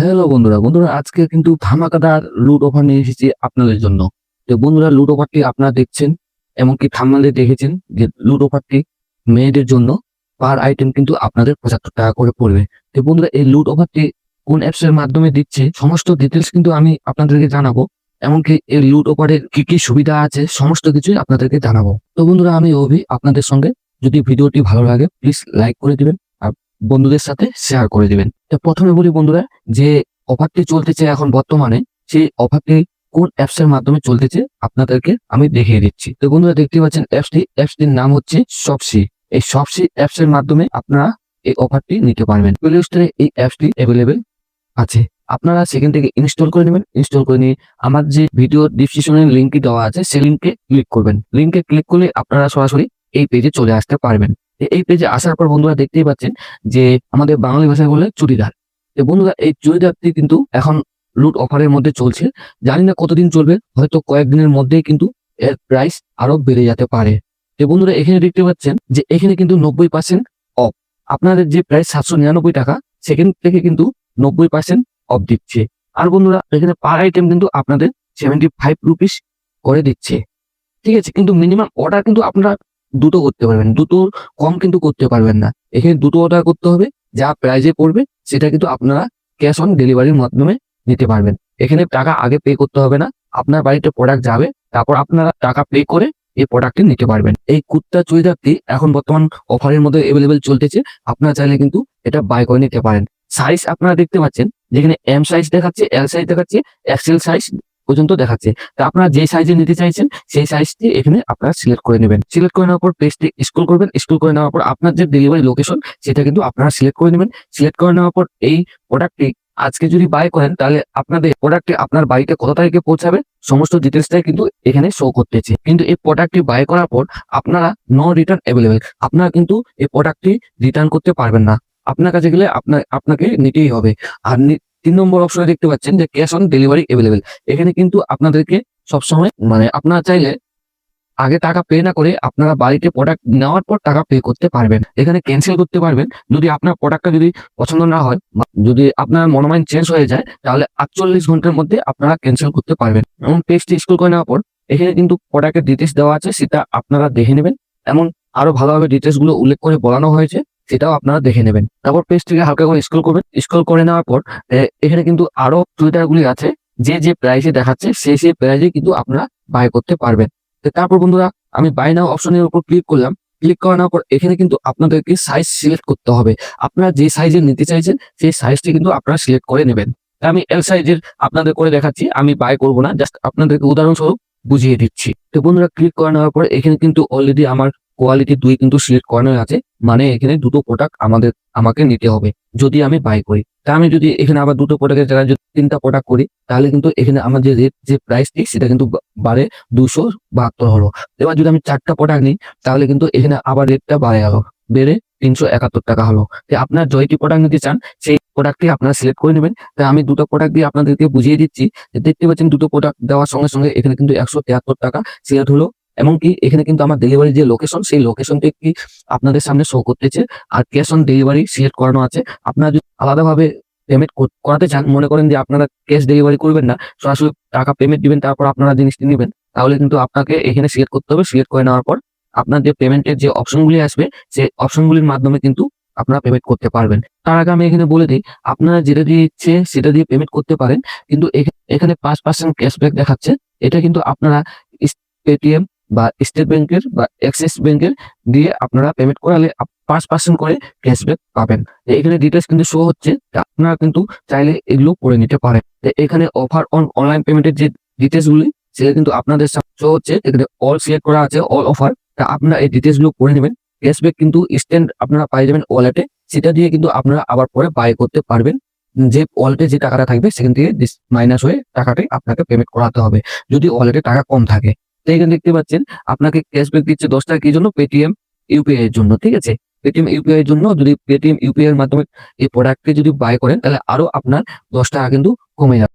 Hello বন্ধুরা, আজকে কিন্তু ধামাকাদার লুট অফার নিয়ে এসেছি আপনাদের জন্য। তো বন্ধুরা, লুট অফারটি আপনারা দেখছেন, এমনকি থাম্বনেলে দেখেছেন যে লুট অফারটি মেয়েদের জন্য পার আইটেম কিন্তু আপনাদের ৳৭৫ করে পড়বে। তো বন্ধুরা, এই লুট অফারটি কোন অ্যাপস এর মাধ্যমে দিচ্ছে সমস্ত ডিটেইলস কিন্তু আমি আপনাদেরকে জানাবো। এমনকি এই লুট অফারের কি সুবিধা আছে সমস্ত কিছুই আপনাদেরকে জানাবো। তো বন্ধুরা, আমি অভি আপনাদের সঙ্গে। যদি ভিডিওটি ভালো লাগে প্লিজ লাইক করে দিবেন আর বন্ধুদের সাথে শেয়ার করে দিবেন। তো প্রথমে বলি বন্ধুরা, যে অফারটি চলতেছে এখন বর্তমানে, সেই অফারটি কোন অ্যাপস এর মাধ্যমে চলতেছে আপনাদেরকে আমি দেখিয়ে দিচ্ছি। তো বন্ধুরা, দেখতে পাচ্ছেন অ্যাপসটির নাম হচ্ছে শপসি। এই শপসি অ্যাপস এর মাধ্যমে আপনারা এই অফারটি নিতে পারবেন। প্লে স্টোরে এই অ্যাপসটি অ্যাভেলেবেল আছে। আপনারা সেখান থেকে ইনস্টল করে নেবেন। ইনস্টল করে নিয়ে আমার যে ভিডিও ডেসক্রিপশনে লিংকটি দেওয়া আছে সেই লিংকে ক্লিক করবেন। লিংকে ক্লিক করলে আপনারা সরাসরি এই পেজে চলে আসতে পারবেন। এই পেজে আসার পর বন্ধুরা দেখতেই পাচ্ছেন যে আমাদের বাঙালি ভাষায় বলে চুড়িদার। তো বন্ধুরা, এই চুড়িদারটি কিন্তু এখন লুট অফারের মধ্যে চলছে। জানি না কতদিন চলবে, হয়তো কয়েকদিনের মধ্যেই কিন্তু এর প্রাইস আরো বেড়ে যেতে পারে। তো বন্ধুরা, এখানে দেখতে পাচ্ছেন যে এখানে কিন্তু 90% অফ। আপনাদের যে প্রাইস ৳৭৯৯ সেখান থেকে কিন্তু 90% অফ দিচ্ছে। আর বন্ধুরা, এখানে পার আইটেম কিন্তু আপনাদের ₹75 করে দিচ্ছে। ঠিক আছে? কিন্তু মিনিমাম অর্ডার কিন্তু আপনারা দুটো করতে পারবেন। দুটোর কম কিন্তু করতে পারবেন না। এখানে দুটো অর্ডার করতে হবে। যা প্রাইজে পড়বে সেটা কিন্তু আপনারা ক্যাশ অন ডেলিভারির মাধ্যমে নিতে পারবেন। এখানে টাকা আগে পে করতে হবে না। আপনার বাড়িতে প্রোডাক্ট যাবে, তারপর আপনারা টাকা পে করে এই প্রোডাক্টটি নিতে পারবেন। এই কুর্তা চুড়িদারটি এখন বর্তমান অফারের মধ্যে এভেলেবেল চলতেছে। আপনারা চাইলে কিন্তু এটা বাই করে নিতে পারেন। সাইজ আপনারা দেখতে পাচ্ছেন, যেখানে এম সাইজ দেখাচ্ছে, এল সাইজ দেখাচ্ছে, এক্সেল সাইজ পর্যন্ত দেখাচ্ছে। তো আপনারা যে সাইজে নিতে চাইছেন সেই সাইজটি এখানে আপনারা সিলেক্ট করে নেবেন। সিলেক্ট করে নেওয়ার পর পেজটি স্ক্রল করবেন। স্ক্রল করে নেওয়ার পর আপনার যে ডেলিভারি লোকেশন সেটা কিন্তু আপনারা সিলেক্ট করে নেবেন। সিলেক্ট করে নেওয়ার পর এই প্রোডাক্টটি আজকে যদি বাই করেন তাহলে আপনাদের প্রোডাক্টটি আপনার বাড়িতে কত তারিখে পৌঁছাবে সমস্ত ডিটেইলসটাই কিন্তু এখানে শো করতেছে। কিন্তু এই প্রোডাক্টটি বাই করার পর আপনারা নো রিটার্ন এভেলেবেল। আপনারা কিন্তু এই প্রোডাক্টটি রিটার্ন করতে পারবেন না। আপনার কাছে গেলে আপনাকে নিতেই হবে। আর ৩ নম্বর অপশনে দেখতে পাচ্ছেন যে ক্যাশ অন ডেলিভারি এভেলেবেল। এখানে কিন্তু আপনাদেরকে সবসময় আপনারা চাইলে আগে টাকা পে না করে আপনারা বাড়িতে প্রোডাক্ট নেওয়ার পর টাকা পে করতে পারবেন। এখানে ক্যানসেল করতে পারবেন। যদি আপনার প্রোডাক্টটা যদি পছন্দ না হয় বা যদি আপনার মনোমাইন্ড চেঞ্জ হয়ে যায় তাহলে ৪৮ ঘন্টার মধ্যে আপনারা ক্যানসেল করতে পারবেন। এবং পেজটি স্ক্রল করে নেওয়ার পর এখানে কিন্তু প্রোডাক্টের ডিটেইলস দেওয়া আছে, সেটা আপনারা দেখে নেবেন। এমন আরো ভালোভাবে ডিটেইলস গুলো উল্লেখ করে বলানো হয়েছে, সেটাও আপনারা দেখে নেবেন। তারপর পেজটিকে হালকা করে স্ক্রল করবেন। স্ক্রল করে নেওয়ার পর এখানে কিন্তু আরো চুড়িদারগুলি আছে, যে প্রাইসে দেখাচ্ছে সেই প্রাইসে কিন্তু আপনারা বাই করতে পারবেন। তো তারপর বন্ধুরা, আমি বাই নাও অপশনের উপর ক্লিক করলাম। ক্লিক করে নেওয়ার পর এখানে কিন্তু আপনাদেরকে সাইজ সিলেক্ট করতে হবে। আপনারা যে সাইজের নিতে চাইছেন সেই সাইজটি কিন্তু আপনারা সিলেক্ট করে নেবেন। আমি এল সাইজের আপনাদের করে দেখাচ্ছি, আমি বাই করব না, জাস্ট আপনাদেরকে উদাহরণস্বরূপ বুঝিয়ে দিচ্ছি। তো বন্ধুরা, ক্লিক করে নেওয়ার পর এখানে কিন্তু অলরেডি আমার কোয়ালিটি ২ কিন্তু সিলেক্ট করানো আছে। মানে এখানে দুটো প্রোডাক্ট আমাকে নিতে হবে যদি আমি বাই করি। তা আমি যদি এখানে আবার দুটো প্রোডাক্টের জায়গায় যদি ৩টা প্রোডাক্ট করি তাহলে কিন্তু এখানে আমার যে রেট যে প্রাইসটি সেটা কিন্তু বাড়ে ৳২৭২ হলো। এবার যদি আমি ৪টা প্রোডাক্ট নিই তাহলে কিন্তু এখানে আবার রেটটা বাড়ে গেল, বেড়ে ৳৩৭১ হলো। তো আপনার জয়টি প্রোডাক্ট নিতে চান সেই প্রোডাক্টটি আপনারা সিলেক্ট করে নেবেন। তাই আমি দুটো প্রোডাক্ট দিয়ে আপনাদেরকে বুঝিয়ে দিচ্ছি। দেখতে পাচ্ছেন দুটো প্রোডাক্ট দেওয়ার সঙ্গে সঙ্গে এখানে কিন্তু ৳১৭৩ সিলেক্ট হলো। এমনকি এখানে কিন্তু আমার ডেলিভারি যে লোকেশন সেই লোকেশনটি কি আপনাদের সামনে শো করতেছে। আর ক্যাশ অন ডেলিভারি সিলেক্ট করানো আছে। আপনারা যদি আলাদাভাবে পেমেন্ট করাতে চান, মনে করেন যে আপনারা ক্যাশ ডেলিভারি করবেন না, সরাসরি টাকা পেমেন্ট দিবেন তারপর আপনারা জিনিসটি নিবেন, তাহলে কিন্তু আপনাকে এখানে সিলেক্ট করতে হবে। সিলেক্ট করে নেওয়ার পর আপনার যে পেমেন্টের যে অপশনগুলি আসবে সেই অপশনগুলির মাধ্যমে কিন্তু আপনারা পেমেন্ট করতে পারবেন। তার আগে আমি এখানে বলে দিই, আপনারা যেটা দিয়ে ইচ্ছে সেটা দিয়ে পেমেন্ট করতে পারেন। কিন্তু এখানে ৫% ক্যাশব্যাক দেখাচ্ছে। এটা কিন্তু আপনারা পেটিএম বা স্টেট ব্যাংকের বা অ্যাক্সিস ব্যাংকের দিয়ে আপনারা পেমেন্ট করালে ৫% করে ক্যাশব্যাক পাবেন। এখানে ডিটেইলস কিন্তু শো হচ্ছে। আপনারা কিন্তু চাইলে এগুলো করে নিতে পারেন। এখানে অফার অন অনলাইন পেমেন্টের যে ডিটেইলস গুলি সেটা কিন্তু আপনাদের শো হচ্ছে। এখানে অল সিলেক্ট করা আছে, অল অফার। তা আপনারা এই ডিটেইলস গুলো করে নেবেন। ক্যাশব্যাক কিন্তু ইনস্ট্যান্ট আপনারা পেয়ে যাবেন ওয়ালেটে। সেটা দিয়ে কিন্তু আপনারা আবার পরে বাই করতে পারবেন। যে ওয়ালেটে যে টাকাটা থাকবে সেখান থেকে মাইনাস হয়ে টাকাটাই আপনাকে পেমেন্ট করাতে হবে যদি ওয়ালেটে টাকা কম থাকে। তো এখানে দেখতে পাচ্ছেন আপনাকে ক্যাশব্যাক দিচ্ছে ৳১০ কি জন্য? পেটিএম ইউপিআই এর জন্য। ঠিক আছে? পেটিএম ইউপিআই এর জন্য যদি পেটিএম ইউপিআই এর মাধ্যমে এই প্রোডাক্টটি যদি বাই করেন তাহলে আরো আপনার ৳১০ কিন্তু কমে যাবে।